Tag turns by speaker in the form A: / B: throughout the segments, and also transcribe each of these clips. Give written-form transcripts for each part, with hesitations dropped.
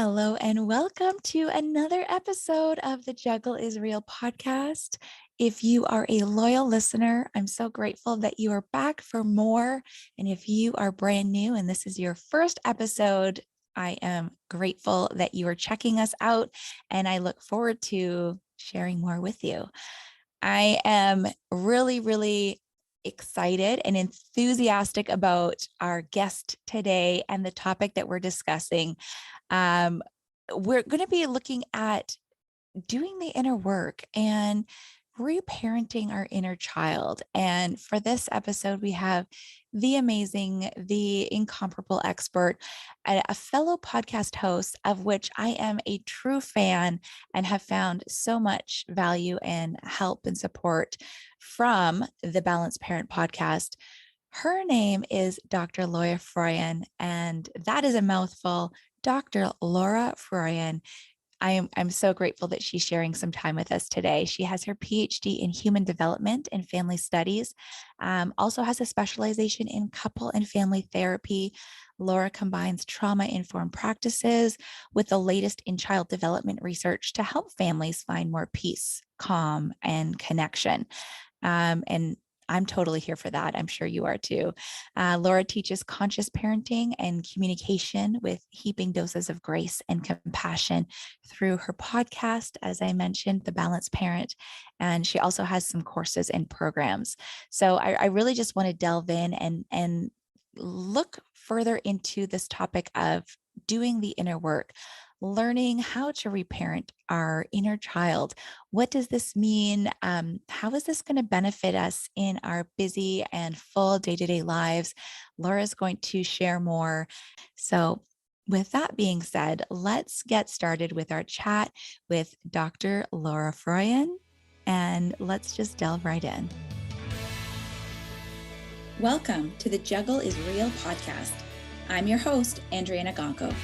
A: Hello and welcome to another episode of the Juggle is Real podcast. If you are a loyal listener, I'm so grateful that you are back for more. And if you are brand new and this is your first episode, I am grateful that you are checking us out and I look forward to sharing more with you. I am really excited and enthusiastic about our guest today and the topic that we're discussing. We're going to be looking at doing the inner work and reparenting our inner child. And for this episode, we have the amazing, the incomparable expert, a fellow podcast host of which I am a true fan and have found so much value and help and support from the Balanced Parent podcast. Her name is Dr. Laura Froyen, and that is a mouthful. Dr. Laura Froyen. I'm so grateful that she's sharing some time with us today. She has her PhD in human development and family studies, also has a specialization in couple and family therapy. Laura combines trauma-informed practices with the latest in child development research to help families find more peace, calm, and connection. And I'm totally here for that. I'm sure you are too. Laura teaches conscious parenting and communication with heaping doses of grace and compassion through her podcast, as I mentioned, The Balanced Parent. And she also has some courses and programs. So I really just want to delve in and look further into this topic of doing the inner work, learning how to reparent our inner child. What does this mean? How is this going to benefit us in our busy and full day-to-day lives? Laura's going to share more. So with that being said, let's get started with our chat with Dr. Laura Froyen, and let's just delve right in. Welcome to the Juggle is Real podcast. I'm your host, Andryanna.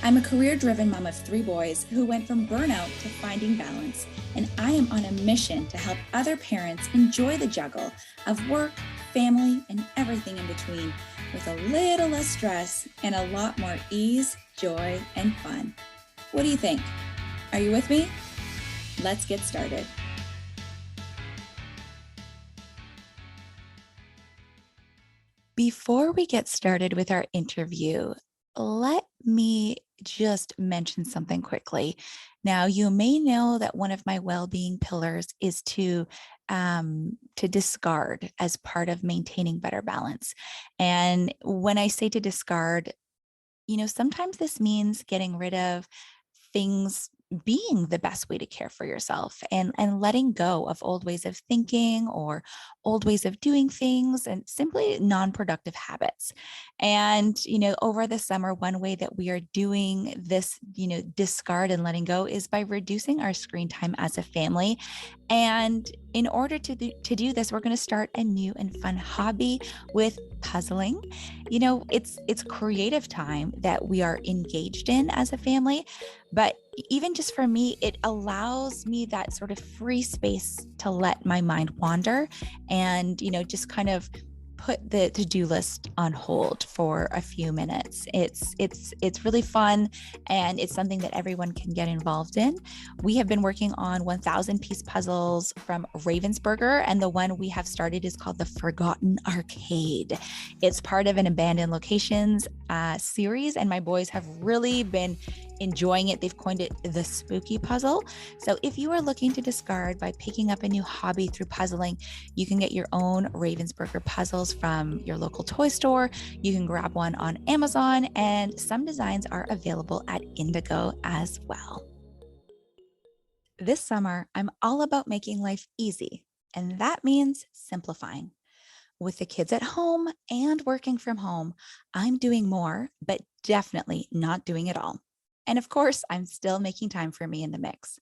A: I'm a career-driven mom of 3 boys who went from burnout to finding balance, and I am on a mission to help other parents enjoy the juggle of work, family, and everything in between with a little less stress and a lot more ease, joy, and fun. What do you think? Are you with me? Let's get started. Before we get started with our interview, let me just mention something quickly. Now, you may know that one of my well-being pillars is to discard as part of maintaining better balance. And when I say to discard, sometimes this means getting rid of things being the best way to care for yourself and letting go of old ways of thinking or old ways of doing things and simply non-productive habits. And, over the summer, one way that we are doing this, discard and letting go is by reducing our screen time as a family. And in order to do this, we're going to start a new and fun hobby with puzzling. It's creative time that we are engaged in as a family, but even just for me, it allows me that sort of free space to let my mind wander and, just kind of put the to-do list on hold for a few minutes. It's really fun, and it's something that everyone can get involved in. We have been working on 1,000-piece puzzles from Ravensburger, and the one we have started is called the Forgotten Arcade. It's part of an Abandoned Locations series, and my boys have really been enjoying it. They've coined it the spooky puzzle. So if you are looking to discard by picking up a new hobby through puzzling, you can get your own Ravensburger puzzles from your local toy store. You can grab one on Amazon, and some designs are available at Indigo as well. This summer, I'm all about making life easy, and that means simplifying. With the kids at home and working from home, I'm doing more, but definitely not doing it all. And of course, I'm still making time for me in the mix.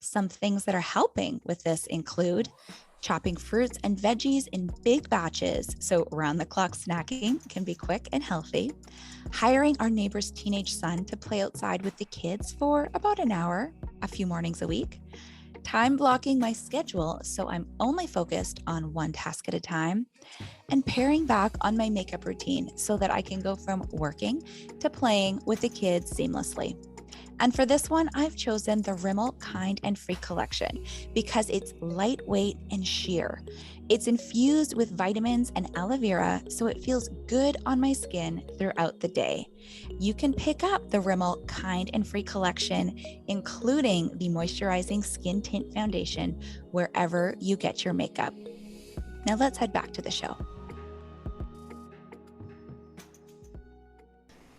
A: Some things that are helping with this include chopping fruits and veggies in big batches so round-the-clock snacking can be quick and healthy, hiring our neighbor's teenage son to play outside with the kids for about an hour, a few mornings a week, time blocking my schedule so I'm only focused on one task at a time, and paring back on my makeup routine so that I can go from working to playing with the kids seamlessly. And for this one, I've chosen the Rimmel Kind and Free collection because it's lightweight and sheer. It's infused with vitamins and aloe vera, so it feels good on my skin throughout the day. You can pick up the Rimmel Kind and Free collection, including the moisturizing skin tint foundation, wherever you get your makeup. Now let's head back to the show.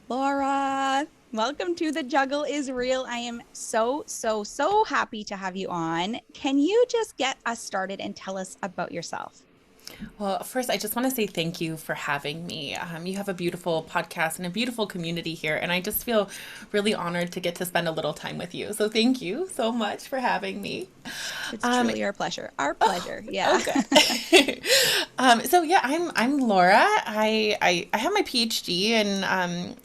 A: Laura, welcome to The Juggle is Real. I am so happy to have you on. Can you just get us started and tell us about yourself?
B: Well, first, I just want to say thank you for having me. You have a beautiful podcast and a beautiful community here, and I just feel really honored to get to spend a little time with you. So thank you so much for having me.
A: It's truly our pleasure. Our pleasure. Yeah.
B: Okay. I'm Laura. I have my PhD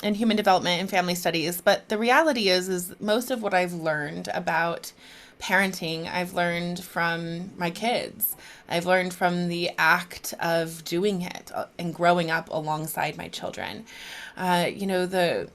B: in human development and family studies, but the reality is most of what I've learned about parenting, I've learned from my kids. I've learned from the act of doing it and growing up alongside my children. The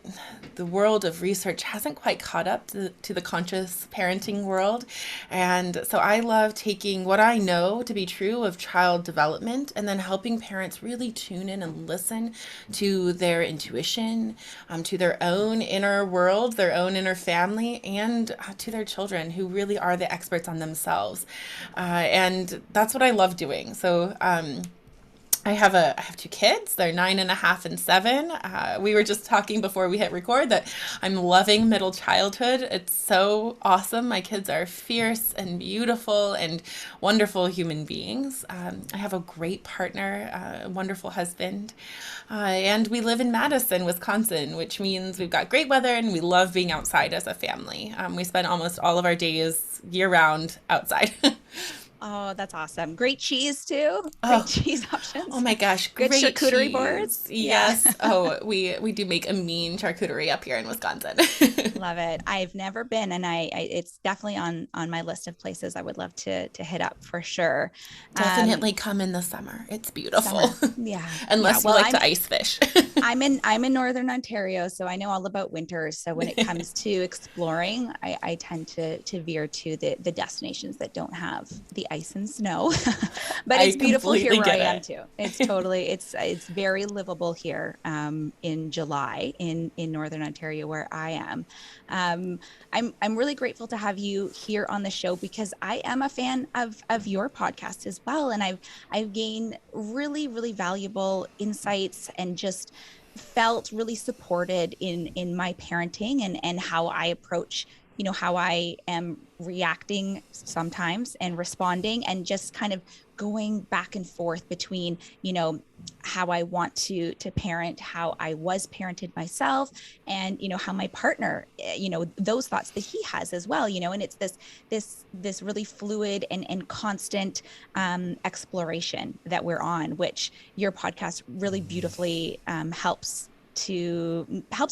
B: world of research hasn't quite caught up to the conscious parenting world. And so I love taking what I know to be true of child development and then helping parents really tune in and listen to their intuition, to their own inner world, their own inner family, and to their children who really are the experts on themselves. And that's what I love doing. So, I have two kids. They're 9.5 and 7. We were just talking before we hit record that I'm loving middle childhood. It's so awesome. My kids are fierce and beautiful and wonderful human beings. I have a great partner, a wonderful husband, and we live in Madison, Wisconsin, which means we've got great weather and we love being outside as a family. We spend almost all of our days year round outside.
A: Oh, that's awesome. Great cheese too. Great
B: Oh,
A: cheese options.
B: oh my gosh,
A: Good
B: great
A: charcuterie
B: cheese.
A: boards. Yeah.
B: Yes. Oh, we do make a mean charcuterie up here in Wisconsin.
A: Love it. I've never been, and I it's definitely on my list of places I would love to hit up for sure.
B: Definitely come in the summer. It's beautiful.
A: Summer. Yeah. Yeah.
B: Unless you
A: Well,
B: like to ice fish.
A: I'm in Northern Ontario, so I know all about winter. So when it comes to exploring, I tend to veer to the destinations that don't have the ice and snow. But
B: I
A: it's beautiful here
B: completely
A: where I
B: get
A: am
B: it.
A: too. It's very livable here in July in Northern Ontario where I am. I'm really grateful to have you here on the show because I am a fan of your podcast as well, and I've gained really valuable insights and just felt really supported in my parenting and how I approach, how I am reacting sometimes and responding and just kind of going back and forth between, how I want to parent, how I was parented myself, and how my partner, those thoughts that he has as well, and it's this really fluid and constant exploration that we're on, which your podcast really beautifully helps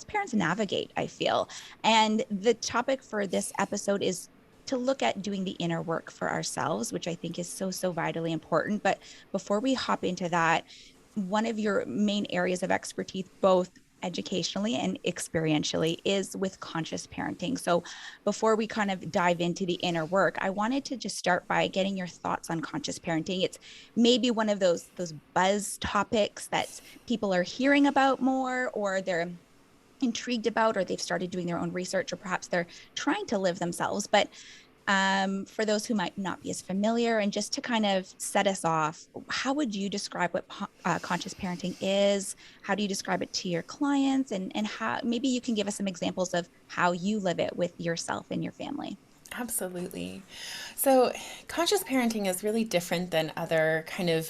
A: parents navigate, I feel. And the topic for this episode is to look at doing the inner work for ourselves, which I think is so vitally important. But before we hop into that, one of your main areas of expertise, both educationally and experientially, is with conscious parenting. So before we kind of dive into the inner work, I wanted to just start by getting your thoughts on conscious parenting. It's maybe one of those buzz topics that people are hearing about more, or they're intrigued about, or they've started doing their own research, or perhaps they're trying to live themselves. But for those who might not be as familiar, and just to kind of set us off, how would you describe what conscious parenting is? How do you describe it to your clients? And how maybe you can give us some examples of how you live it with yourself and your family.
B: Absolutely. So, conscious parenting is really different than other kind of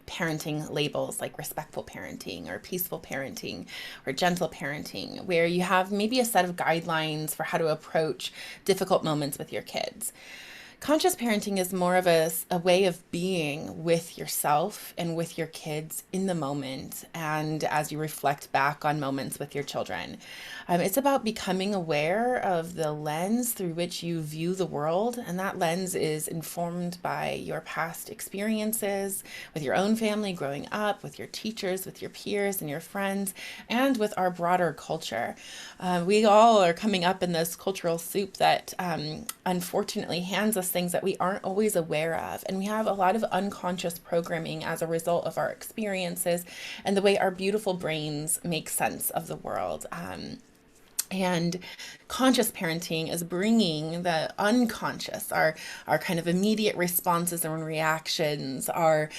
B: parenting labels like respectful parenting or peaceful parenting or gentle parenting, where you have maybe a set of guidelines for how to approach difficult moments with your kids. Conscious parenting is more of a way of being with yourself and with your kids in the moment and as you reflect back on moments with your children. It's about becoming aware of the lens through which you view the world, and that lens is informed by your past experiences with your own family growing up, with your teachers, with your peers and your friends, and with our broader culture. We all are coming up in this cultural soup that unfortunately hands us things that we aren't always aware of, and we have a lot of unconscious programming as a result of our experiences and the way our beautiful brains make sense of the world. And conscious parenting is bringing the unconscious, our kind of immediate responses and reactions, our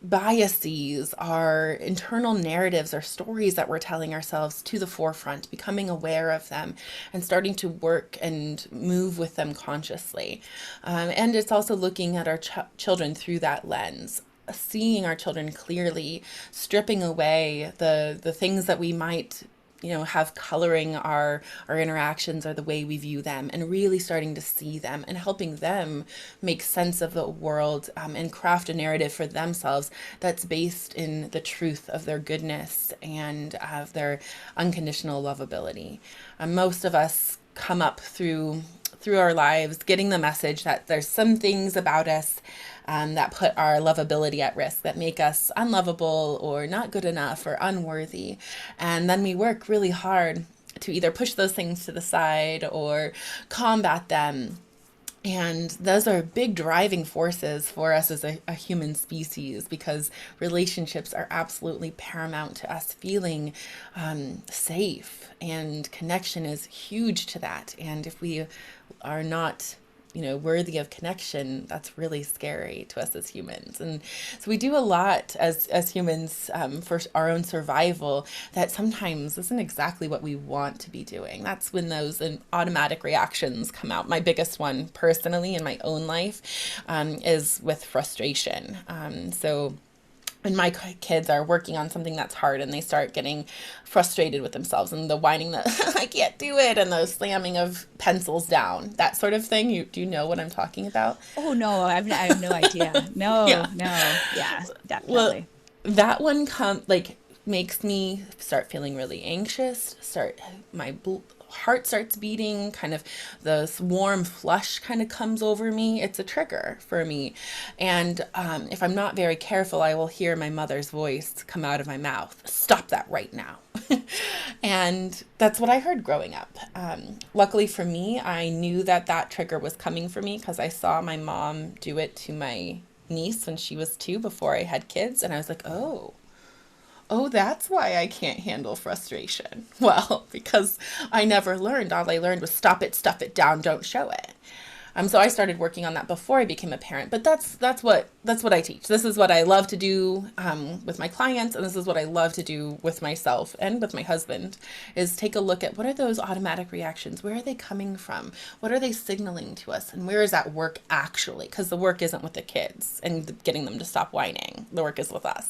B: biases, our internal narratives, our stories that we're telling ourselves to the forefront, becoming aware of them and starting to work and move with them consciously. And it's also looking at our children through that lens, seeing our children clearly, stripping away the things that we might have coloring our interactions or the way we view them, and really starting to see them and helping them make sense of the world, and craft a narrative for themselves that's based in the truth of their goodness and of their unconditional lovability. Most of us come up through our lives getting the message that there's some things about us that put our lovability at risk, that make us unlovable or not good enough or unworthy. And then we work really hard to either push those things to the side or combat them. And those are big driving forces for us as a human species, because relationships are absolutely paramount to us feeling safe, and connection is huge to that. And if we are not worthy of connection, that's really scary to us as humans. And so we do a lot as humans for our own survival that sometimes isn't exactly what we want to be doing. That's when those automatic reactions come out. My biggest one personally in my own life is with frustration. So when my kids are working on something that's hard and they start getting frustrated with themselves and the whining that I can't do it, and the slamming of pencils down, that sort of thing. Do you know what I'm talking about?
A: Oh no, I have no idea. No,
B: Yeah.
A: no. Yeah,
B: Well,
A: definitely.
B: that one makes me start feeling really anxious. My heart starts beating. Kind of this warm flush kind of comes over me. It's a trigger for me, and if I'm not very careful, I will hear my mother's voice come out of my mouth. Stop that right now. And that's what I heard growing up. Luckily for me, I knew that trigger was coming for me because I saw my mom do it to my niece when she was 2 before I had kids. And I was like, oh, that's why I can't handle frustration. Well, because I never learned. All I learned was stop it, stuff it down, don't show it. So I started working on that before I became a parent. But that's what I teach. This is what I love to do with my clients, and this is what I love to do with myself and with my husband. Is take a look at what are those automatic reactions? Where are they coming from? What are they signaling to us? And where is that work actually? Because the work isn't with the kids and getting them to stop whining. The work is with us.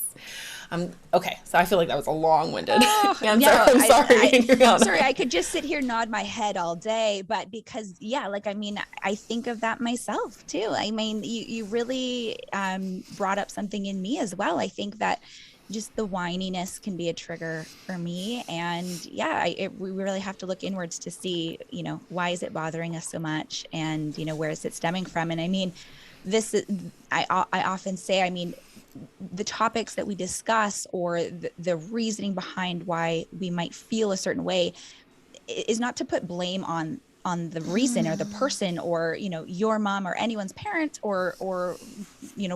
B: Okay, so I feel like that was a long-winded
A: Oh,
B: answer.
A: no,
B: I'm sorry,
A: I'm sorry.
B: Andryanna.
A: I could just sit here, nod my head all day, but because, yeah, like, I mean, I think of that myself too. I mean, you really brought up something in me as well. I think that just the whininess can be a trigger for me. And yeah, we really have to look inwards to see, why is it bothering us so much? And, where is it stemming from? And I mean, this is, I often say, I mean, the topics that we discuss, or the reasoning behind why we might feel a certain way, is not to put blame on the reason or the person, or your mom or anyone's parent, or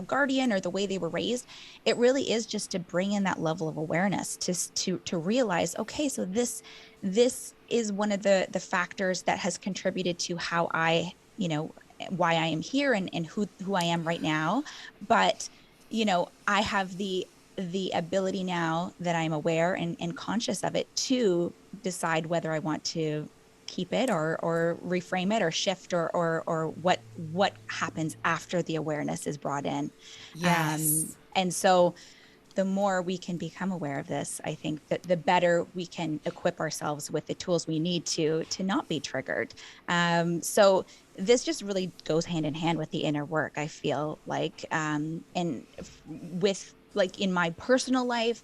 A: guardian, or the way they were raised. It really is just to bring in that level of awareness to realize, okay, so this is one of the factors that has contributed to how why I am here, and who I am right now. But I have the ability now that I'm aware and conscious of it, to decide whether I want to keep it, or reframe it, or shift, or what happens after the awareness is brought in.
B: Yes.
A: And so the more we can become aware of this, I think that the better we can equip ourselves with the tools we need to not be triggered. So this just really goes hand in hand with the inner work, I feel like, and with, like, in my personal life,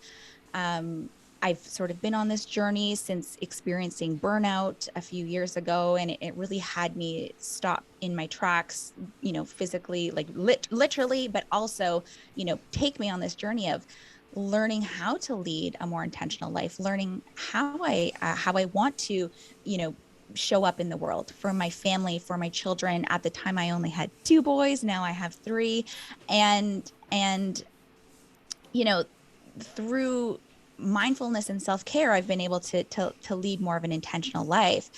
A: I've sort of been on this journey since experiencing burnout a few years ago, and it really had me stop in my tracks, physically, like literally, but also, take me on this journey of learning how to lead a more intentional life, learning how I want to, you know, show up in the world for my family, for my children. At the time, I only had two boys. Now I have three, and you know, through mindfulness and self-care, I've been able to lead more of an intentional life.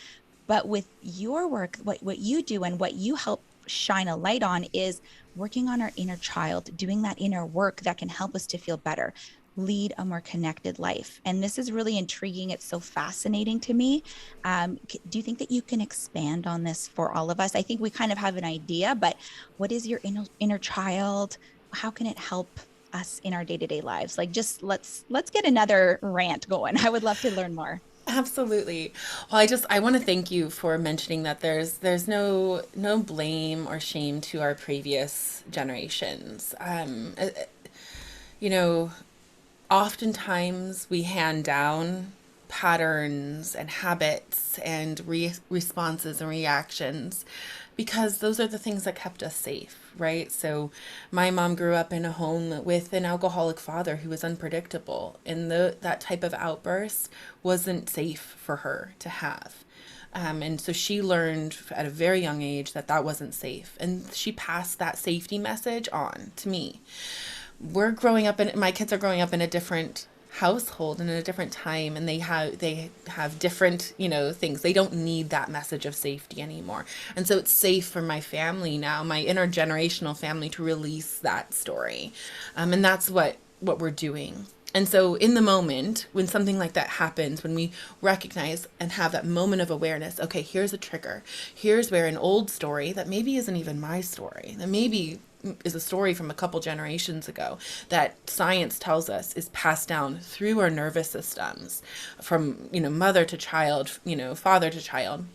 A: But with your work, what you do and what you help shine a light on is working on our inner child, doing that inner work that can help us to feel better, lead a more connected life. And this is really intriguing. It's so fascinating to me. Do you think that you can expand on this for all of us? I think we kind of have an idea, but what is your inner child? How can it help us in our day-to-day lives? Like, just let's get another rant going. I would love to learn more.
B: Absolutely. Well, I want to thank you for mentioning that there's no blame or shame to our previous generations. You know, oftentimes we hand down patterns and habits and responses and reactions because those are the things that kept us safe, right? So my mom grew up in a home with an alcoholic father who was unpredictable, and that type of outburst wasn't safe for her to have. And so she learned at a very young age that that wasn't safe. And she passed that safety message on to me. My kids are growing up in a different household and in a different time, and they have different things. They don't need that message of safety anymore, and so it's safe for my family now, my intergenerational family, to release that story. And that's what we're doing. And so in the moment when something like that happens, when we recognize and have that moment of awareness, okay, here's a trigger, here's where an old story that maybe isn't even my story, that maybe is a story from a couple generations ago, that science tells us is passed down through our nervous systems from mother to child, father to child.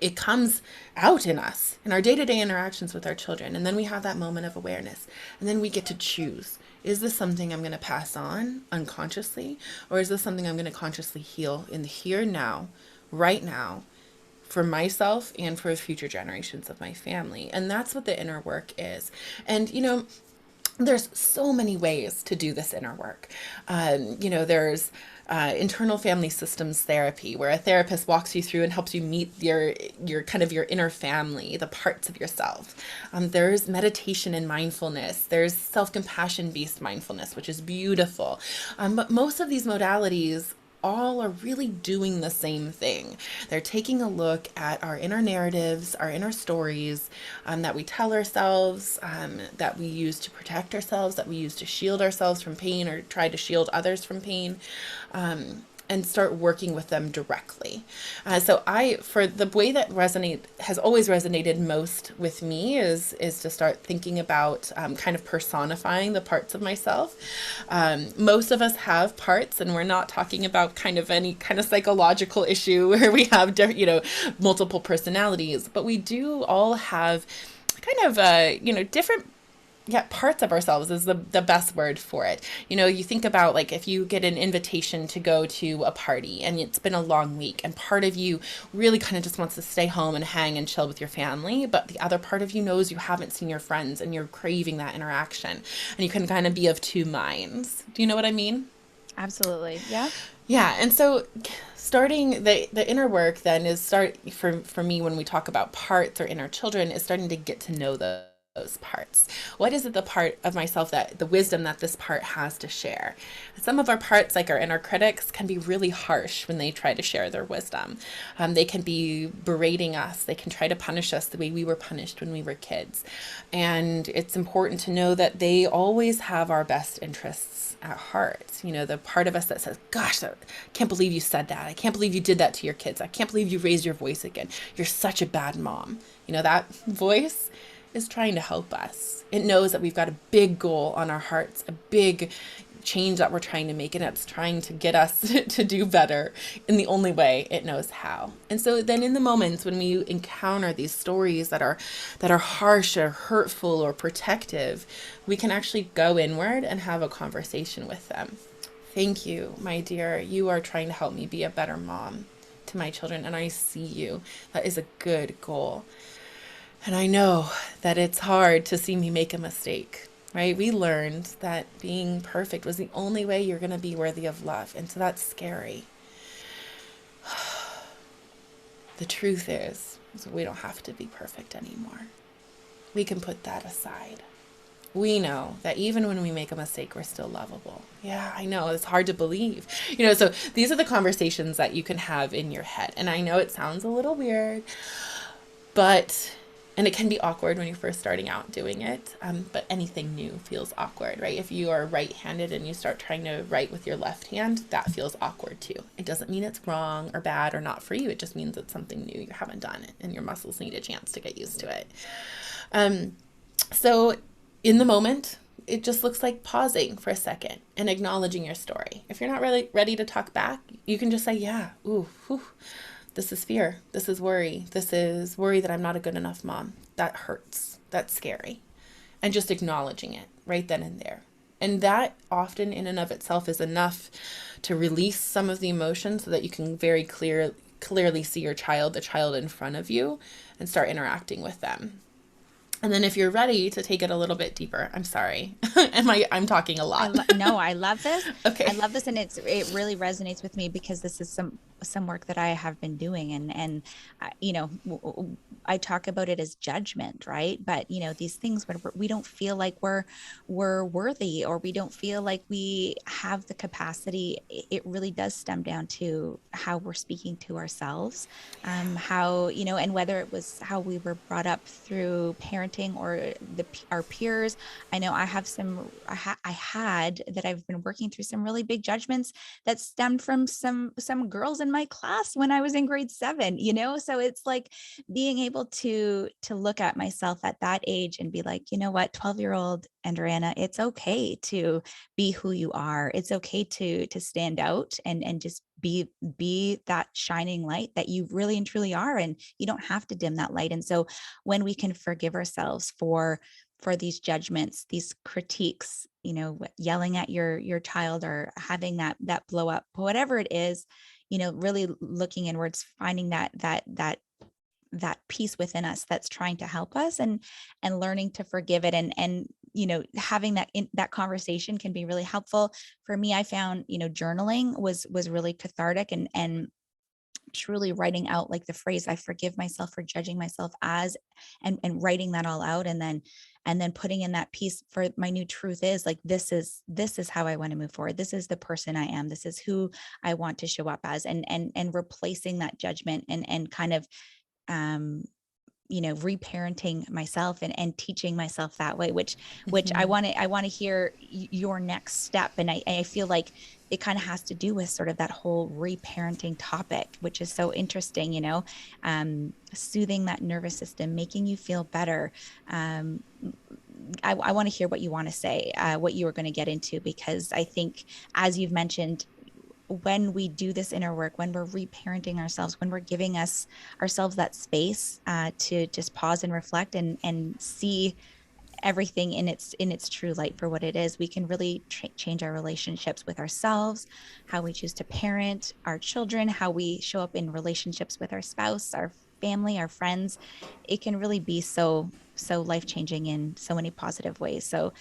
B: It comes out in us in our day-to-day interactions with our children, and then we have that moment of awareness, and then we get to choose, is this something I'm going to pass on unconsciously, or is this something I'm going to consciously heal in the here now, right now, for myself and for future generations of my family? And that's what the inner work is. And there's so many ways to do this inner work. There's internal family systems therapy, where a therapist walks you through and helps you meet your kind of your inner family, the parts of yourself. There's meditation and mindfulness. There's self-compassion based mindfulness, which is beautiful. But most of these modalities all are really doing the same thing. They're taking a look at our inner narratives, our inner stories, that we tell ourselves, that we use to protect ourselves, that we use to shield ourselves from pain or try to shield others from pain. And start working with them directly. For the way that has always resonated most with me is to start thinking about kind of personifying the parts of myself. Most of us have parts, and we're not talking about kind of any kind of psychological issue where we have multiple personalities, but we do all have kind of different, yeah, parts of ourselves is the best word for it. You think about, like, if you get an invitation to go to a party and it's been a long week, and part of you really kind of just wants to stay home and hang and chill with your family, but the other part of you knows you haven't seen your friends and you're craving that interaction, and you can kind of be of two minds. Do you know what I mean?
A: Absolutely. Yeah.
B: Yeah. And so starting the inner work then is for me, when we talk about parts or inner children, is starting to get to know those parts. What is it, the part of myself, that the wisdom that this part has to share? Some of our parts, like our inner critics, can be really harsh when they try to share their wisdom. They can be berating us. They can try to punish us the way we were punished when we were kids. And it's important to know that they always have our best interests at heart. The part of us that says, gosh, I can't believe you said that. I can't believe you did that to your kids. I can't believe you raised your voice again. You're such a bad mom. That voice is trying to help us. It knows that we've got a big goal on our hearts, a big change that we're trying to make, and it's trying to get us to do better in the only way it knows how. And so then in the moments when we encounter these stories that are harsh or hurtful or protective, we can actually go inward and have a conversation with them. Thank you, my dear. You are trying to help me be a better mom to my children, and I see you. That is a good goal. And I know that it's hard to see me make a mistake, right? We learned that being perfect was the only way you're going to be worthy of love. And so that's scary. The truth is we don't have to be perfect anymore. We can put that aside. We know that even when we make a mistake, we're still lovable. Yeah, I know. It's hard to believe. So these are the conversations that you can have in your head. And I know it sounds a little weird, but, and it can be awkward when you're first starting out doing it, but anything new feels awkward, right? If you are right-handed and you start trying to write with your left hand, that feels awkward too. It doesn't mean it's wrong or bad or not for you. It just means it's something new. You haven't done it and your muscles need a chance to get used to it. So in the moment, it just looks like pausing for a second and acknowledging your story. If you're not really ready to talk back, you can just say, yeah, ooh, whew, this is fear. This is worry. This is worry that I'm not a good enough mom. That hurts. That's scary. And just acknowledging it right then and there. And that often in and of itself is enough to release some of the emotions so that you can very clearly see your child, the child in front of you, and start interacting with them. And then if you're ready to take it a little bit deeper, I'm sorry. I'm talking a lot.
C: No, I love this. I
B: Okay.
C: love this, and it really resonates with me because this is some work that I have been doing, and I talk about it as judgment, right? But these things when we don't feel like we're worthy, or we don't feel like we have the capacity, it really does stem down to how we're speaking to ourselves, how and whether it was how we were brought up through parenting or our peers. I know I have I had that I've been working through some really big judgments that stemmed from some girls in my class when I was in grade 7, so it's like being able to look at myself at that age and be like, you know what, 12-year-old Andryanna, it's okay to be who you are. It's okay to stand out and just be that shining light that you really and truly are, and you don't have to dim that light. And so when we can forgive ourselves for these judgments, these critiques, yelling at your child or having that blow up, whatever it is, really looking inwards, finding that peace within us that's trying to help us, and learning to forgive it, and having that conversation can be really helpful. For me, I found journaling was really cathartic, and truly writing out like the phrase, I forgive myself for judging myself as, and writing that all out, and then putting in that piece for my new truth is like, this is how I want to move forward. This is the person I am. This is who I want to show up as, and replacing that judgment, and kind of um reparenting myself, and teaching myself that way, which I want to hear your next step. And I feel like it kind of has to do with sort of that whole reparenting topic, which is so interesting, soothing that nervous system, making you feel better. I want to hear what you want to say, what you were going to get into, because I think, as you've mentioned, when we do this inner work, when we're reparenting ourselves, when we're giving ourselves that space to just pause and reflect, and see everything in its true light for what it is, we can really change our relationships with ourselves, how we choose to parent our children, how we show up in relationships with our spouse, our family, our friends. It can really be so life changing in so many positive ways. So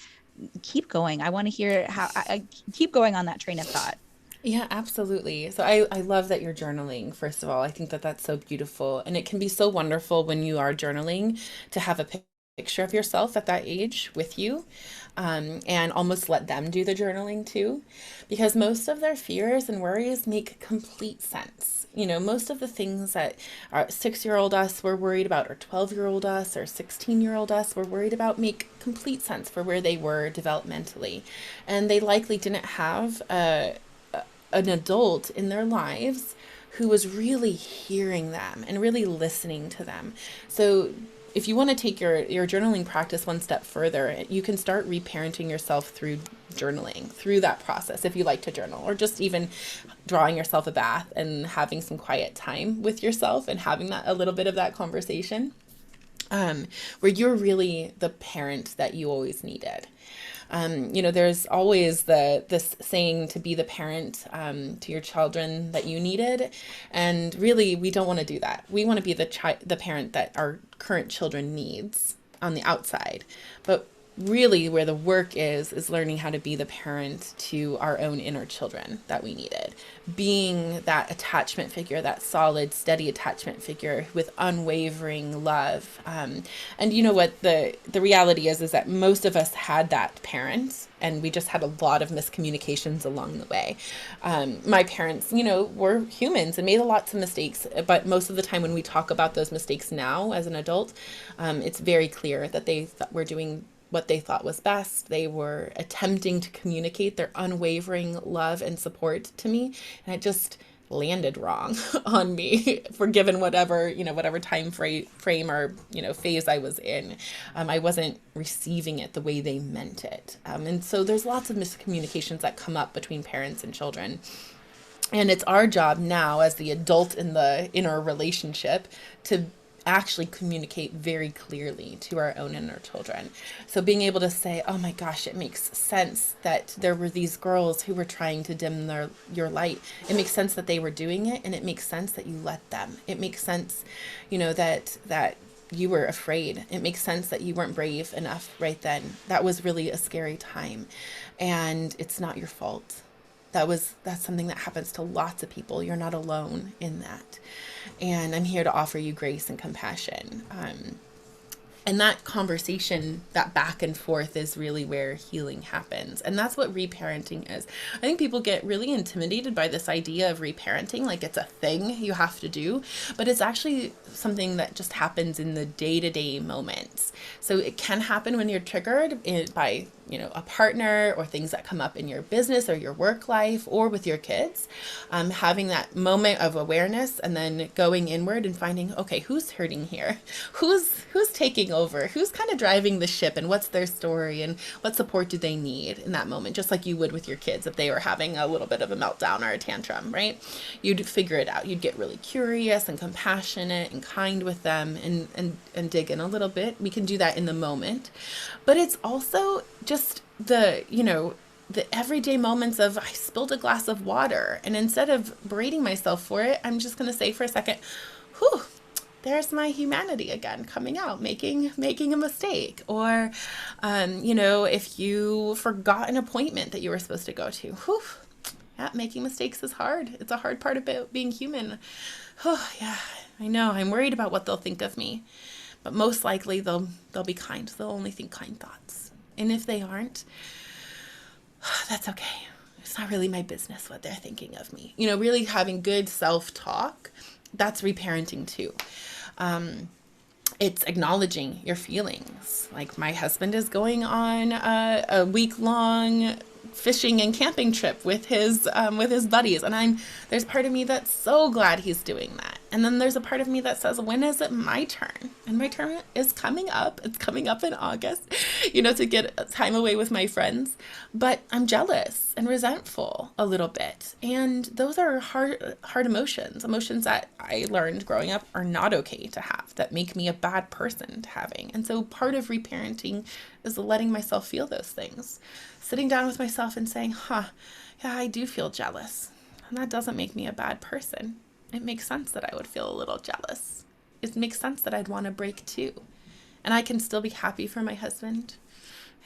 C: keep going. I want to hear how I keep going on that train of thought.
B: Yeah, absolutely. So I love that you're journaling, first of all. I think that that's so beautiful. And it can be so wonderful when you are journaling to have a picture of yourself at that age with you, and almost let them do the journaling too. Because most of their fears and worries make complete sense. Most of the things that our 6-year-old us were worried about, or 12-year-old us, or 16-year-old us were worried about make complete sense for where they were developmentally. And they likely didn't have an adult in their lives who was really hearing them and really listening to them. So if you want to take your journaling practice one step further, you can start reparenting yourself through journaling, through that process, if you like to journal, or just even drawing yourself a bath and having some quiet time with yourself and having a little bit of that conversation, where you're really the parent that you always needed. There's always this saying to be the parent to your children that you needed, and really we don't want to do that. We want to be the parent that our current children needs on the outside, but really where the work is learning how to be the parent to our own inner children that we needed, being that attachment figure, that solid steady attachment figure with unwavering love. And you know what, the reality is that most of us had that parent, and we just had a lot of miscommunications along the way. My parents, were humans and made lots of mistakes, but most of the time when we talk about those mistakes now as an adult, it's very clear that they were doing what they thought was best. They were attempting to communicate their unwavering love and support to me, and it just landed wrong on me for given whatever time frame or phase I was in. I wasn't receiving it the way they meant it, and so there's lots of miscommunications that come up between parents and children. And it's our job now as the adult in our relationship to actually communicate very clearly to our own inner children. So being able to say, oh my gosh, it makes sense that there were these girls who were trying to dim your light. It makes sense that they were doing it, and it makes sense that you let them. It makes sense, that you were afraid. It makes sense that you weren't brave enough right then. That was really a scary time, and it's not your fault. That's something that happens to lots of people. You're not alone in that. And I'm here to offer you grace and compassion. And that conversation, that back and forth, is really where healing happens. And that's what reparenting is. I think people get really intimidated by this idea of reparenting, like it's a thing you have to do, but it's actually something that just happens in the day-to-day moments. So it can happen when you're triggered by a partner, or things that come up in your business or your work life or with your kids, having that moment of awareness and then going inward and finding, okay, who's hurting here? Who's taking over? Who's kind of driving the ship, and what's their story, and what support do they need in that moment? Just like you would with your kids if they were having a little bit of a meltdown or a tantrum, right? You'd figure it out. You'd get really curious and compassionate and kind with them, and dig in a little bit. We can do that in the moment, but it's also just the everyday moments of, I spilled a glass of water, and instead of berating myself for it, I'm just going to say for a second, whew, there's my humanity again coming out, making a mistake. Or, if you forgot an appointment that you were supposed to go to, whew, yeah, making mistakes is hard. It's a hard part about being human. Oh, yeah, I know. I'm worried about what they'll think of me, but most likely they'll be kind. They'll only think kind thoughts. And if they aren't, that's okay. It's not really my business what they're thinking of me. Really having good self-talk, that's reparenting too. It's acknowledging your feelings. Like, my husband is going on a week-long fishing and camping trip with his buddies, and there's part of me that's so glad he's doing that. And then there's a part of me that says, when is it my turn? And my turn is coming up. It's coming up in August, to get time away with my friends. But I'm jealous and resentful a little bit. And those are hard emotions that I learned growing up are not okay to have, that make me a bad person to having. And so part of reparenting is letting myself feel those things. Sitting down with myself and saying, yeah, I do feel jealous. And that doesn't make me a bad person. It makes sense that I would feel a little jealous. It makes sense that I'd want to break too. And I can still be happy for my husband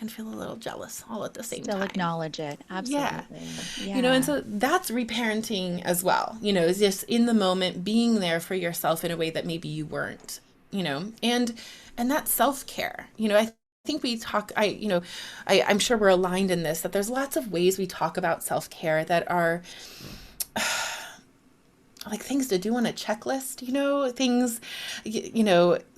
B: and feel a little jealous all at the same
C: Still
B: time.
C: acknowledge it.
B: Yeah.
C: Absolutely. Yeah.
B: And so that's reparenting as well, is just in the moment being there for yourself in a way that maybe you weren't, and that's self-care. I think we talk, I'm sure we're aligned in this, that there's lots of ways we talk about self-care that are like things to do on a checklist,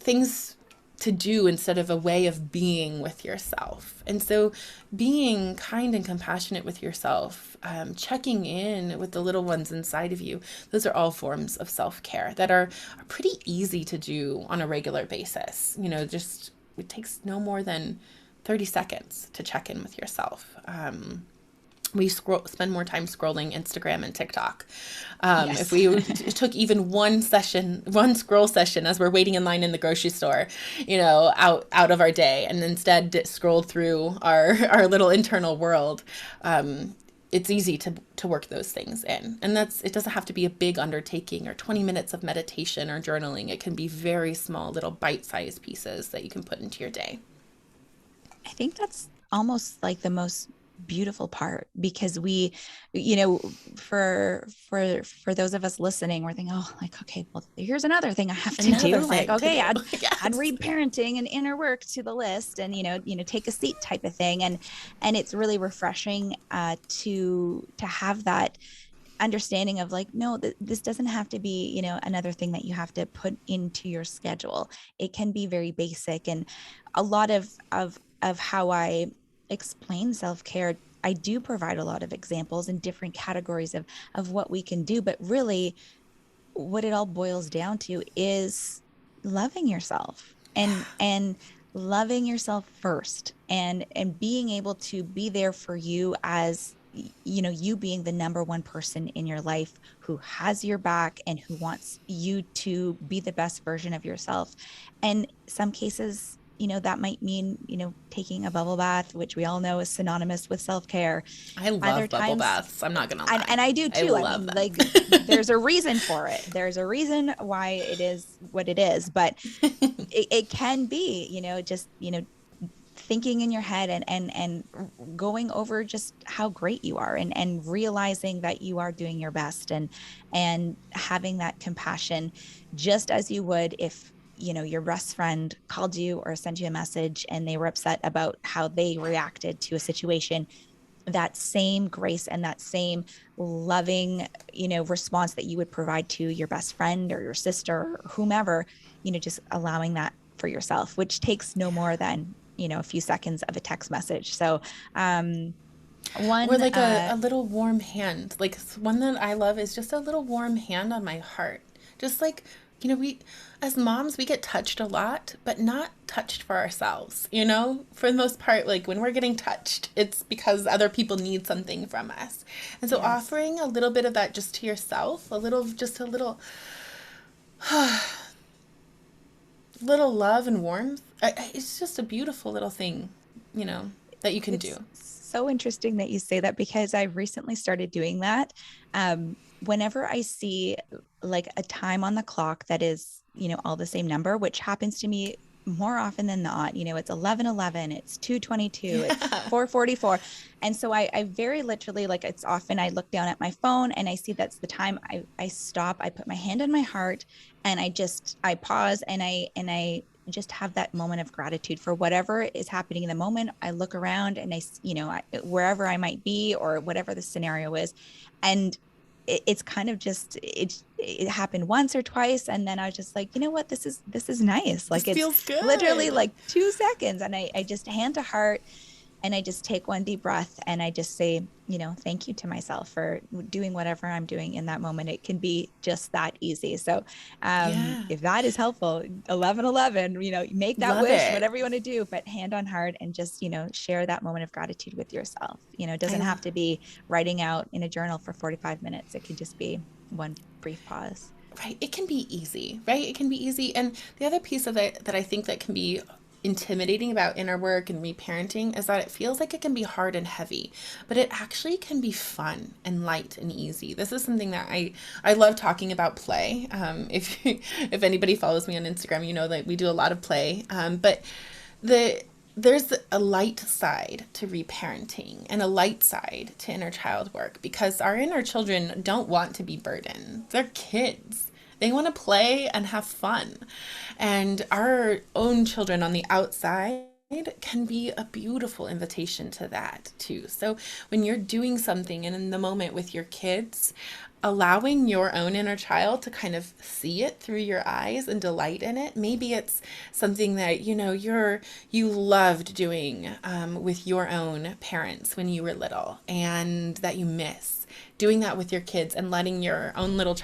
B: things to do instead of a way of being with yourself. And so being kind and compassionate with yourself, checking in with the little ones inside of you, those are all forms of self-care that are pretty easy to do on a regular basis. It takes no more than 30 seconds to check in with yourself. we spend more time scrolling Instagram and TikTok. If
C: Yes.
B: we took even one scroll session as we're waiting in line in the grocery store, out of our day, and instead scrolled through our little internal world, it's easy to work those things in. And it doesn't have to be a big undertaking or 20 minutes of meditation or journaling. It can be very small little bite-sized pieces that you can put into your day.
C: I think that's almost like the most beautiful part, because we, you know, for those of us listening, we're thinking, oh, like, okay, well, here's another thing I have to
B: Another
C: do. Like,
B: thing to
C: okay,
B: do.
C: add
B: Yes.
C: reparenting and inner work to the list, and take a seat type of thing. And it's really refreshing to have that understanding of like, no, this doesn't have to be, another thing that you have to put into your schedule. It can be very basic. And a lot of how I explain self-care, I do provide a lot of examples in different categories of what we can do, but really what it all boils down to is loving yourself, and loving yourself first, and being able to be there for you, as you being the number one person in your life who has your back and who wants you to be the best version of yourself. And some cases, that might mean, taking a bubble bath, which we all know is synonymous with self-care.
B: I
C: Other
B: love bubble
C: times,
B: baths. I'm not going to
C: and
B: lie.
C: I do
B: I
C: too. I
B: love
C: mean,
B: them.
C: like, there's a reason for it. There's a reason why it is what it is, but it can be, just, thinking in your head, and going over just how great you are, and realizing that you are doing your best, and having that compassion, just as you would if, your best friend called you or sent you a message and they were upset about how they reacted to a situation. That same grace and that same loving, response that you would provide to your best friend or your sister or whomever, just allowing that for yourself, which takes no more than, a few seconds of a text message. So,
B: Or
C: one,
B: like a little warm hand. Like one that I love is just a little warm hand on my heart. Just like, we as moms, we get touched a lot, but not touched for ourselves. For the most part, like when we're getting touched, it's because other people need something from us. And so
C: yes,
B: offering a little bit of that just to yourself, just a little, little love and warmth. It's just a beautiful little thing, that you can
C: it's
B: do.
C: so interesting that you say that, because I've recently started doing that. Whenever I see like a time on the clock that is, all the same number, which happens to me more often than not, it's 11:11, it's 2:22, it's
B: Yeah.
C: 4:44. And so I very literally, like, it's often I look down at my phone and I see that's the time. I stop, I put my hand on my heart, and I pause, and I just have that moment of gratitude for whatever is happening in the moment. I look around and wherever I might be or whatever the scenario is. And it's kind of just, it happened once or twice. And then I was just like, you know what, this is nice.
B: This
C: Like, it's
B: feels
C: literally
B: good.
C: like 2 seconds. And I just hand to heart, and I just take one deep breath, and I just say, thank you to myself for doing whatever I'm doing in that moment. It can be just that easy. So,
B: Yeah.
C: if that is helpful, 11:11, make that
B: Love
C: wish,
B: it.
C: whatever you want to do, but hand on heart, and just, share that moment of gratitude with yourself. It doesn't
B: I
C: have to be writing out in a journal for 45 minutes. It could just be one brief pause.
B: right. It can be easy, right? It can be easy. And the other piece of it that I think that can be intimidating about inner work and reparenting is that it feels like it can be hard and heavy, but it actually can be fun and light and easy. This is something that I love talking about play. If anybody follows me on Instagram, you know that we do a lot of play. But there's a light side to reparenting and a light side to inner child work, because our inner children don't want to be burdened. They're kids. They want to play and have fun. And our own children on the outside can be a beautiful invitation to that too. So when you're doing something and in the moment with your kids, allowing your own inner child to kind of see it through your eyes and delight in it. Maybe it's something that you loved doing with your own parents when you were little, and that you miss doing that with your kids and letting your own little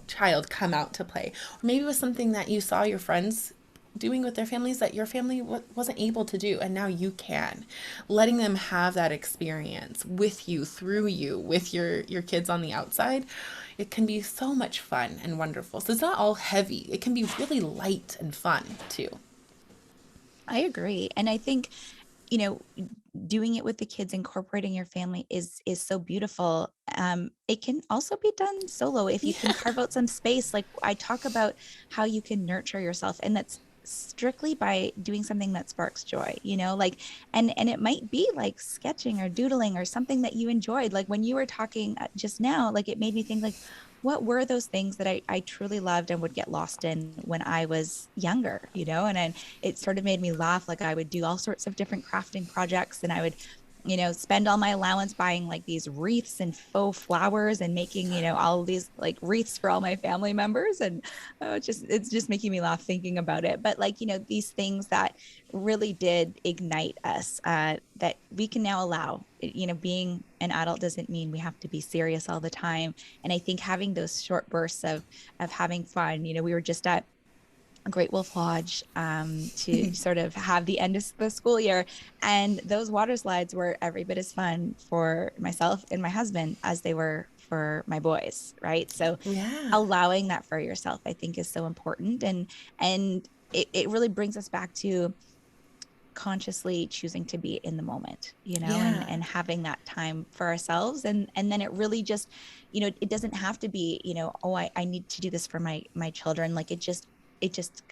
B: child come out to play. Or maybe it was something that you saw your friends doing with their families that your family wasn't able to do, and now you can. Letting them have that experience with you, through you, with your kids on the outside, it can be so much fun and wonderful. So it's not all heavy. It can be really light and fun too.
C: I agree. And I think, you know, doing it with the kids, incorporating your family is so beautiful. It can also be done solo if you can
B: Yeah.
C: carve out some space. Like I talk about how you can nurture yourself, and that's strictly by doing something that sparks joy, like, and it might be like sketching or doodling or something that you enjoyed. Like when you were talking just now, like it made me think like, what were those things that I truly loved and would get lost in when I was younger, and it sort of made me laugh. Like I would do all sorts of different crafting projects, and I would, spend all my allowance buying like these wreaths and faux flowers and making, all of these like wreaths for all my family members. And it's just making me laugh thinking about it. But like, these things that really did ignite us, that we can now allow. Being an adult doesn't mean we have to be serious all the time. And I think having those short bursts of having fun, we were just at Great Wolf Lodge, to sort of have the end of the school year. And those water slides were every bit as fun for myself and my husband as they were for my boys. Right. So
B: Yeah.
C: allowing that for yourself, I think, is so important. And it really brings us back to consciously choosing to be in the moment,
B: Yeah.
C: and having that time for ourselves. And then it really just, it doesn't have to be, oh, I need to do this for my children. Like it just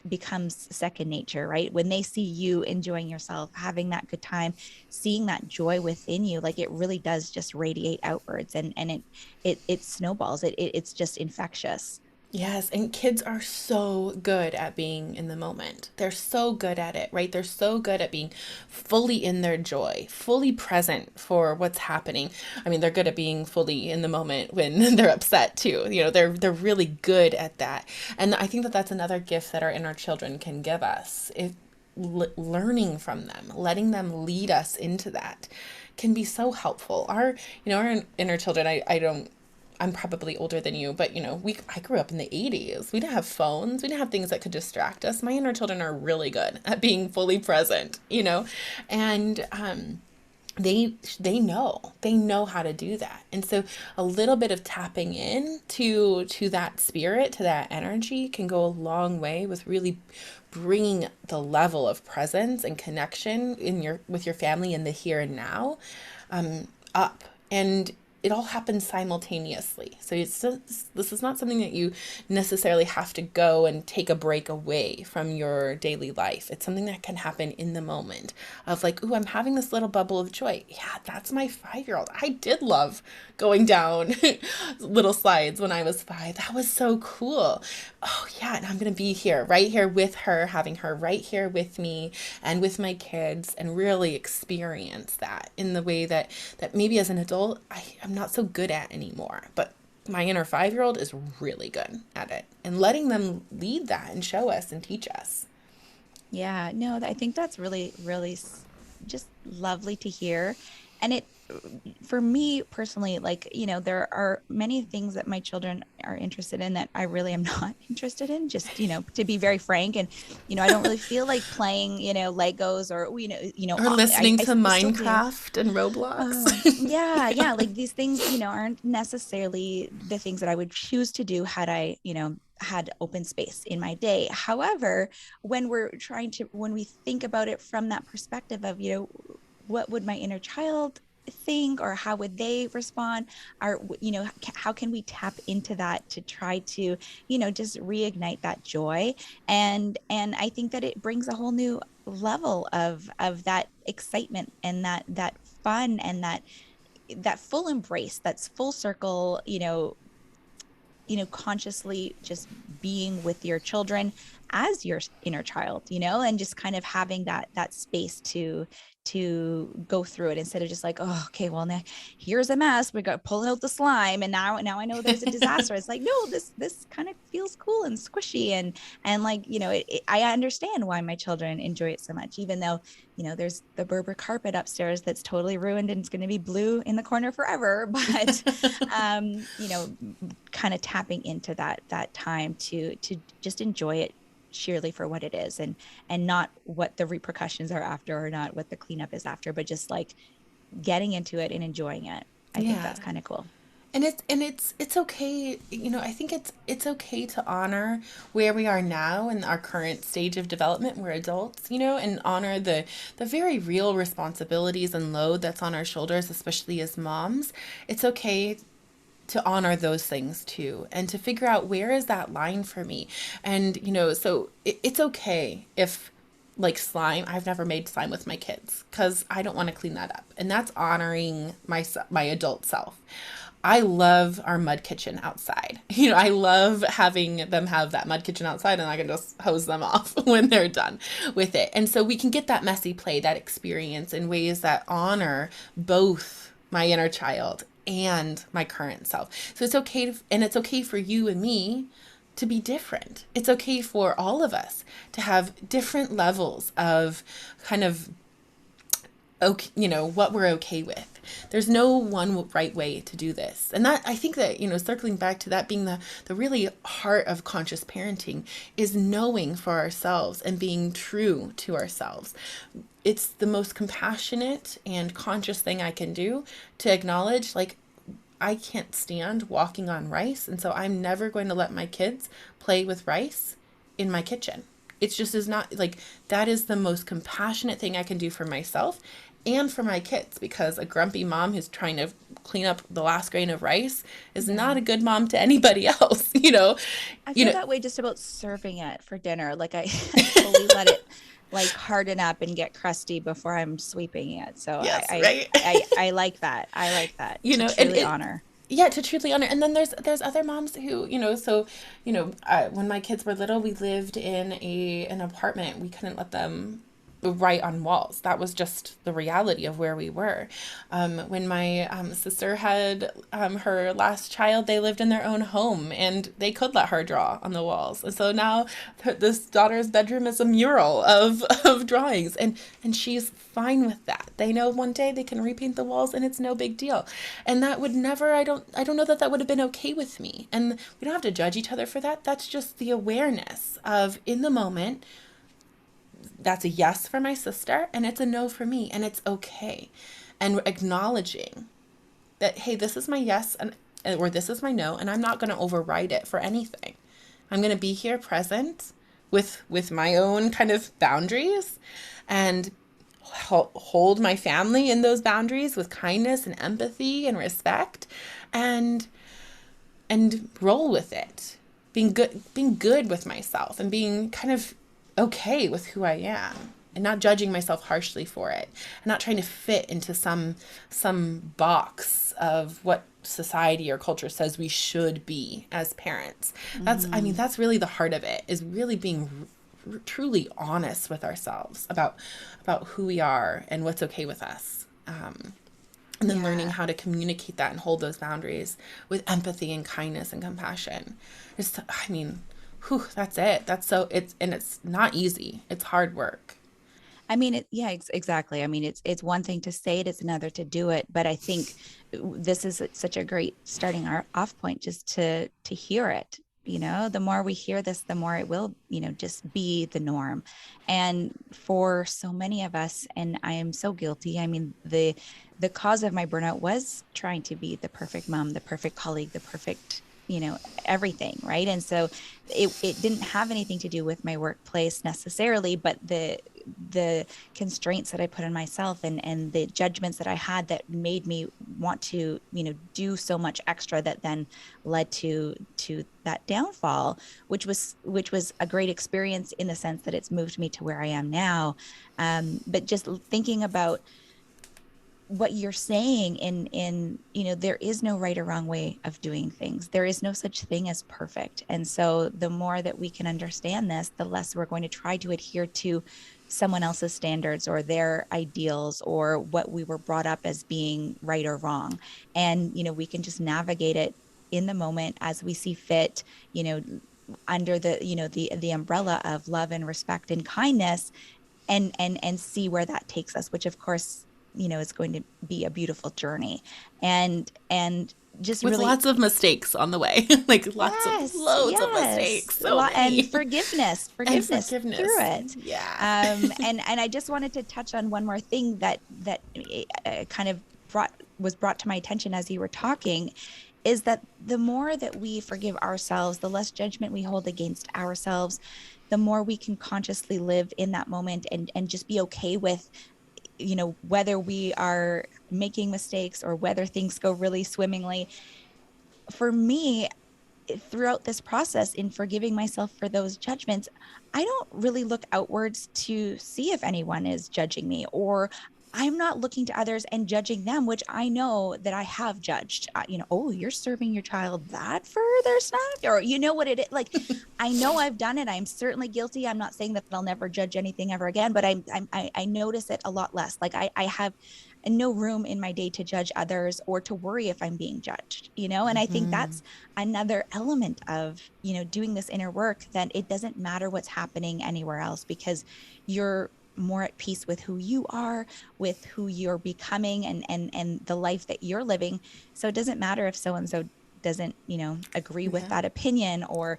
C: becomes second nature, right? When they see you enjoying yourself, having that good time, seeing that joy within you, like it really does just radiate outwards, and it snowballs. It's just infectious.
B: Yes, and kids are so good at being in the moment. They're so good at it, right? They're so good at being fully in their joy, fully present for what's happening. I mean, they're good at being fully in the moment when they're upset too. They're really good at that. And I think that that's another gift that our inner children can give us. Learning from them, letting them lead us into that can be so helpful. Our inner children, I don't, I'm probably older than you, but I grew up in the 80s. We didn't have phones. We didn't have things that could distract us. My inner children are really good at being fully present. And they know how to do that. And so a little bit of tapping in to that spirit, to that energy, can go a long way with really bringing the level of presence and connection with your family in the here and now, up. And it all happens simultaneously. So this is not something that you necessarily have to go and take a break away from your daily life. It's something that can happen in the moment of like, ooh, I'm having this little bubble of joy. Yeah, that's my 5-year-old. I did love going down little slides when I was 5. That was so cool. Oh yeah, and I'm gonna be here, right here with her, having her right here with me and with my kids, and really experience that in the way that maybe as an adult I'm not so good at anymore. But my inner 5-year-old is really good at it, and letting them lead that and show us and teach us.
C: Yeah, no, I think that's really, really just lovely to hear. And for me personally, like, there are many things that my children are interested in that I really am not interested in, just, to be very frank. And, I don't really feel like playing, Legos or,
B: Or listening
C: I
B: to
C: still do.
B: Minecraft and Roblox.
C: Yeah, yeah. Like these things, aren't necessarily the things that I would choose to do had I, had open space in my day. However, when we think about it from that perspective of, what would my inner child think, or how would they respond, or, how can we tap into that to try to, just reignite that joy. And I think that it brings a whole new level of that excitement and that fun and that full embrace, that's full circle, consciously just being with your children as your inner child, and just kind of having that space to go through it, instead of just like, oh, okay, well, now here's a mess, we got pulling out the slime, and now I know there's a disaster. It's like, no, this kind of feels cool and squishy, and like, I understand why my children enjoy it so much, even though, there's the Berber carpet upstairs that's totally ruined and it's going to be blue in the corner forever. But kind of tapping into that time to just enjoy it sheerly for what it is, and not what the repercussions are after, or not what the cleanup is after, but just like getting into it and enjoying it. I think
B: Yeah.
C: that's kind of cool.
B: And it's okay, I think it's okay to honor where we are now in our current stage of development. We're adults, and honor the very real responsibilities and load that's on our shoulders, especially as moms. It's okay to honor those things too, and to figure out where is that line for me. And so it's okay if, like, slime, I've never made slime with my kids because I don't want to clean that up, and that's honoring my adult self. I love our mud kitchen outside. I love having them have that mud kitchen outside, and I can just hose them off when they're done with it. And so we can get that messy play, that experience, in ways that honor both my inner child and my current self. So it's okay and it's okay for you and me to be different. It's okay for all of us to have different levels of kind of, okay, what we're okay with. There's no one right way to do this. And that, I think that, circling back to that being the really heart of conscious parenting, is knowing for ourselves and being true to ourselves. It's the most compassionate and conscious thing I can do, to acknowledge, like, I can't stand walking on rice, and so I'm never going to let my kids play with rice in my kitchen. It's just is not, like, that is the most compassionate thing I can do for myself and for my kids, because a grumpy mom who's trying to clean up the last grain of rice is
C: Yeah.
B: not a good mom to anybody else.
C: I
B: You
C: feel
B: know,
C: that way just about serving it for dinner. Like I, I fully let it like harden up and get crusty before I'm sweeping it. So
B: yes, right.
C: I like that. I like that, to
B: And
C: truly
B: it,
C: honor.
B: yeah, to truly honor. And then there's other moms who, so, when my kids were little, we lived in an apartment. We couldn't let them write on walls. That was just the reality of where we were. When my sister had her last child, they lived in their own home, and they could let her draw on the walls. And so now this daughter's bedroom is a mural of drawings, and she's fine with that. They know one day they can repaint the walls, and it's no big deal. And that would never, I don't know that that would have been okay with me. And we don't have to judge each other for that. That's just the awareness of, in the moment, that's a yes for my sister and it's a no for me, and it's okay. And acknowledging that, hey, this is my yes, and or this is my no, and I'm not going to override it for anything. I'm going to be here present with my own kind of boundaries, and hold my family in those boundaries with kindness and empathy and respect, and roll with it, being good with myself, and being kind of okay with who I am, and not judging myself harshly for it, and not trying to fit into some box of what society or culture says we should be as parents.
C: Mm-hmm.
B: That's really the heart of it, is really being truly honest with ourselves about who we are and what's okay with us. And then learning
C: Yeah.
B: how to communicate that and hold those boundaries with empathy and kindness and compassion. It's, whew, that's it. It's not easy. It's hard work.
C: I mean, yeah, exactly. I mean, it's one thing to say it, it's another to do it. But I think this is such a great starting our off point, just to hear it. The more we hear this, the more it will, just be the norm. And for so many of us, and I am so guilty. I mean, the cause of my burnout was trying to be the perfect mom, the perfect colleague, the perfect, everything, right? And so it didn't have anything to do with my workplace necessarily, but the constraints that I put on myself, and the judgments that I had that made me want to, do so much extra, that then led to that downfall, which was a great experience in the sense that it's moved me to where I am now. But just thinking about what you're saying, in there is no right or wrong way of doing things. There is no such thing as perfect. And so the more that we can understand this, the less we're going to try to adhere to someone else's standards or their ideals, or what we were brought up as being right or wrong. And we can just navigate it in the moment as we see fit, you know under the umbrella of love and respect and kindness, and see where that takes us, which of course, is going to be a beautiful journey. And just
B: With
C: really,
B: lots of mistakes on the way, like
C: yes,
B: loads of
C: yes,
B: mistakes, so
C: and
B: many.
C: forgiveness,
B: And
C: forgiveness through
B: forgiveness.
C: it.
B: Yeah.
C: And I just wanted to touch on one more thing that kind of brought to my attention as you were talking, is that the more that we forgive ourselves, the less judgment we hold against ourselves, the more we can consciously live in that moment and just be okay with, whether we are making mistakes or whether things go really swimmingly. For me, throughout this process in forgiving myself for those judgments, I don't really look outwards to see if anyone is judging me, or I'm not looking to others and judging them, which I know that I have judged. Oh, you're serving your child that for their snack, or you know what it is. Like, I know I've done it. I'm certainly guilty. I'm not saying that I'll never judge anything ever again, but I notice it a lot less. Like, I have no room in my day to judge others or to worry if I'm being judged. And I think
B: Hmm.
C: that's another element of doing this inner work, that it doesn't matter what's happening anywhere else, because you're more at peace with who you are, with who you're becoming, and the life that you're living. So it doesn't matter if so and so doesn't agree with
B: Yeah.
C: that opinion, or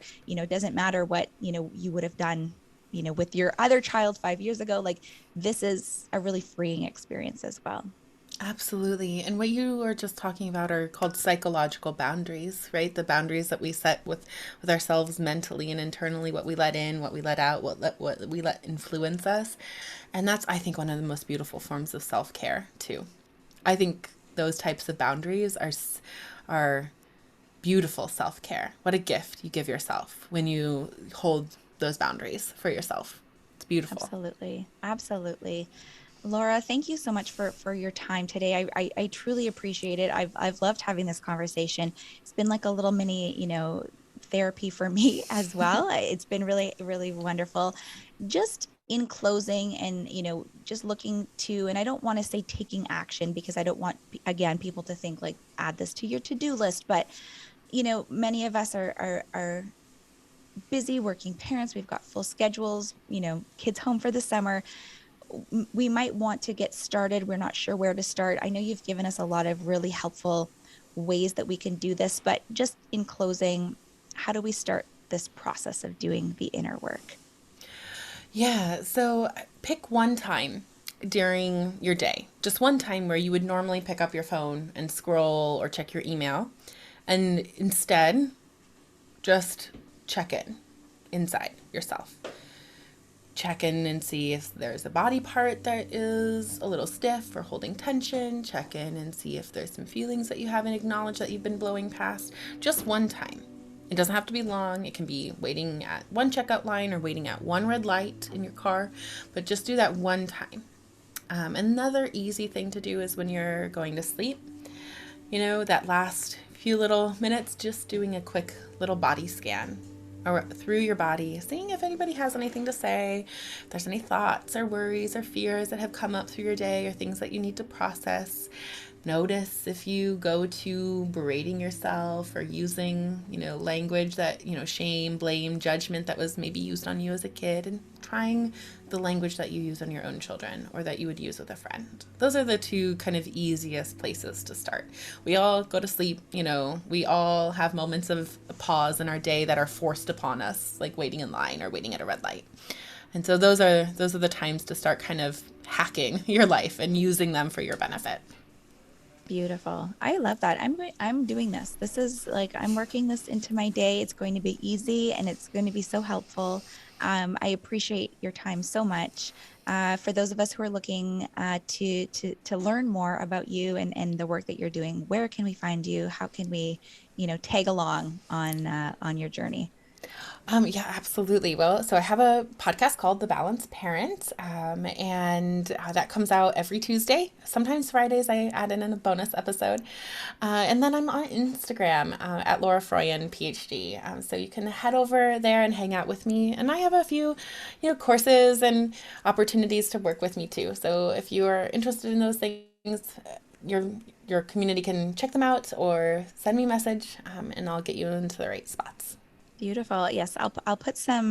C: doesn't matter what you would have done with your other child 5 years ago. Like, this is a really freeing experience as well.
B: Absolutely. And what you were just talking about are called psychological boundaries, right? The boundaries that we set with ourselves mentally and internally, what we let in, what we let out, what we let influence us. And that's, I think, one of the most beautiful forms of self-care too. I think those types of boundaries are beautiful self-care. What a gift you give yourself when you hold those boundaries for yourself. It's beautiful.
C: Absolutely. Absolutely. Laura, thank you so much for your time today. I truly appreciate it. I've loved having this conversation. It's been like a little mini, therapy for me as well. It's been really, really wonderful. Just in closing, and just looking to, and I don't want to say taking action, because I don't want, again, people to think like add this to your to-do list, but many of us are busy working parents. We've got full schedules, kids home for the summer. We might want to get started. We're not sure where to start. I know you've given us a lot of really helpful ways that we can do this, but just in closing, how do we start this process of doing the inner work?
B: Yeah, so pick one time during your day, just one time where you would normally pick up your phone and scroll or check your email, and instead just check in inside yourself. Check in and see if there's a body part that is a little stiff or holding tension. Check in and see if there's some feelings that you haven't acknowledged that you've been blowing past. Just one time. It doesn't have to be long. It can be waiting at one checkout line or waiting at one red light in your car, but just do that one time. Another easy thing to do is when you're going to sleep, that last few little minutes, just doing a quick little body scan or through your body, seeing if anybody has anything to say, if there's any thoughts or worries or fears that have come up through your day or things that you need to process. Notice if you go to berating yourself or using, language that, shame, blame, judgment that was maybe used on you as a kid, and trying the language that you use on your own children or that you would use with a friend. Those are the two kind of easiest places to start. We all go to sleep, we all have moments of pause in our day that are forced upon us, like waiting in line or waiting at a red light. And so those are the times to start kind of hacking your life and using them for your benefit.
C: Beautiful. I love that. I'm doing this. This is like, I'm working this into my day. It's going to be easy and it's going to be so helpful. I appreciate your time so much. For those of us who are looking to learn more about you and the work that you're doing, where can we find you? How can we, tag along on your journey?
B: Yeah, absolutely. Well, so I have a podcast called The Balanced Parent, and that comes out every Tuesday. Sometimes Fridays I add in a bonus episode. And then I'm on Instagram at Laura Froyen, PhD. So you can head over there and hang out with me. And I have a few, courses and opportunities to work with me too. So if you are interested in those things, your your community can check them out or send me a message, and I'll get you into the right spots.
C: Beautiful. Yes, I'll put some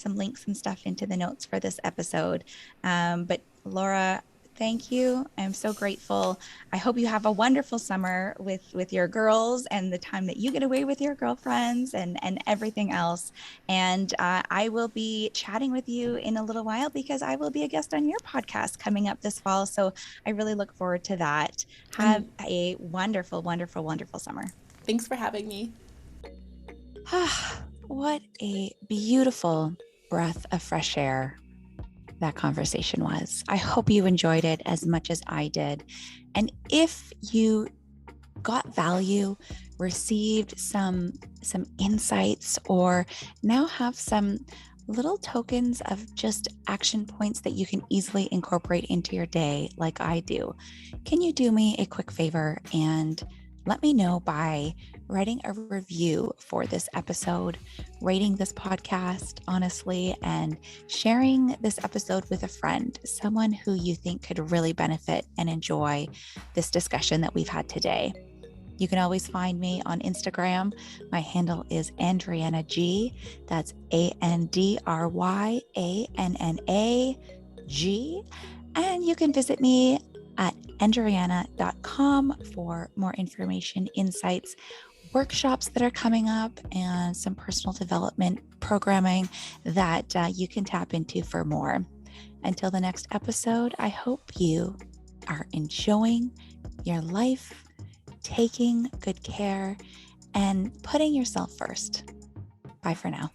C: links and stuff into the notes for this episode. But Laura, Thank you. I'm so grateful. I hope you have a wonderful summer with your girls and the time that you get away with your girlfriends and everything else. And I will be chatting with you in a little while because I will be a guest on your podcast coming up this fall. So I really look forward to that. Have
B: And
C: a wonderful, wonderful, wonderful summer.
B: thanks for having me.
A: What a beautiful breath of fresh air that conversation was. I hope you enjoyed it as much as I did. And if you got value, received some insights, or now have some little tokens of just action points that you can easily incorporate into your day like I do, can you do me a quick favor and let me know by writing a review for this episode, rating this podcast, honestly, and sharing this episode with a friend, someone who you think could really benefit and enjoy this discussion that we've had today. You can always find me on Instagram. My handle is Andryanna G. That's ANDRYANNAG. And you can visit me at andryanna.com for more information, insights, workshops that are coming up, and some personal development programming that you can tap into for more. Until the next episode, I hope you are enjoying your life, taking good care, and putting yourself first. Bye for now.